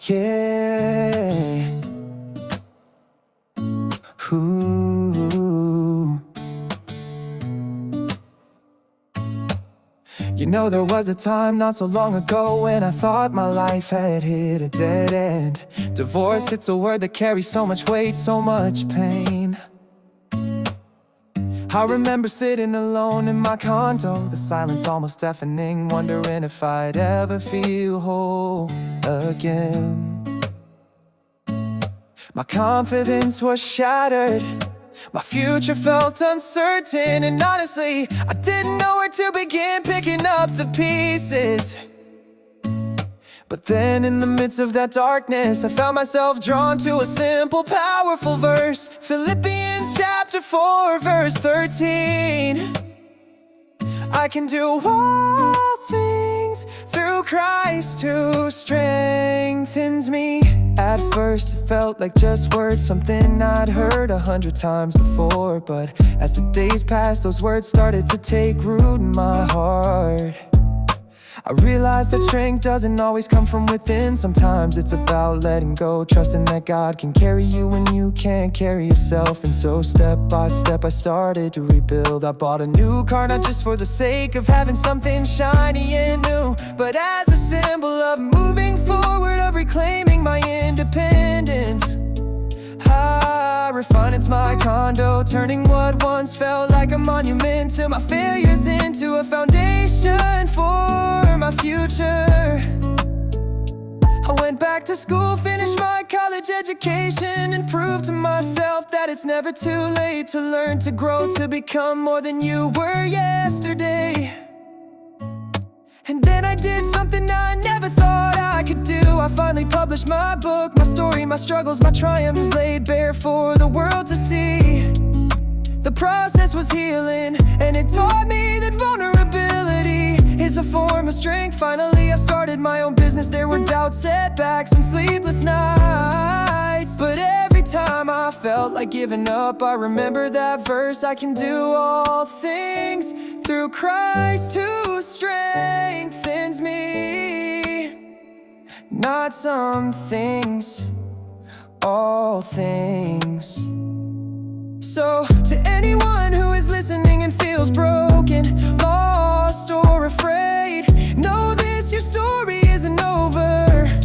Yeah. Ooh. You know, there was a time not so long ago when I thought my life had hit a dead end. Divorce, it's a word that carries so much weight, so much pain. I remember sitting alone in my condo, the silence almost deafening, wondering if I'd ever feel whole again. My confidence was shattered, my future felt uncertain, and honestly, I didn't know where to begin picking up the pieces. But then in the midst of that darkness, I found myself drawn to a simple, powerful verse. Philippians chapter 4, verse 13. I can do all things through Christ who strengthens me. At first it felt like just words, something I'd heard 100 times before. But as the days passed, those words started to take root in my heart. I realized that strength doesn't always come from within. Sometimes it's about letting go, trusting that God can carry you when you can't carry yourself. And so step by step I started to rebuild. I bought a new car, not just for the sake of having something shiny and new, but as a symbol of moving forward, of reclaiming my independence. I refinance my condo, turning what once felt like a monument to my failures into a foundation for my future. I went back to school, finished my college education, and proved to myself that it's never too late to learn, to grow, to become more than you were yesterday. And then I did something I never thought I could do. I finally published my book, my story, my struggles, my triumphs laid bare for the world to see. The process was healing, and it taught me that vulnerability is a form of strength. Finally, I started my own business. There were doubts, setbacks, and sleepless nights, but every time I felt like giving up, I remember that verse. I can do all things through Christ who strengthens me. Not some things, all things. So to anyone who is listening and feels broken, lost, or afraid, know this, your story isn't over.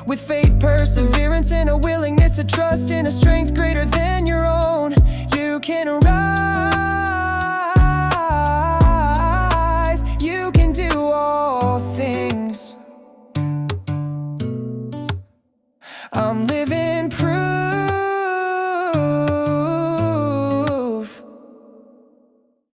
With faith, perseverance, and a willingness to trust in a strength greater than your own, you can rise. You can do all things. I'm living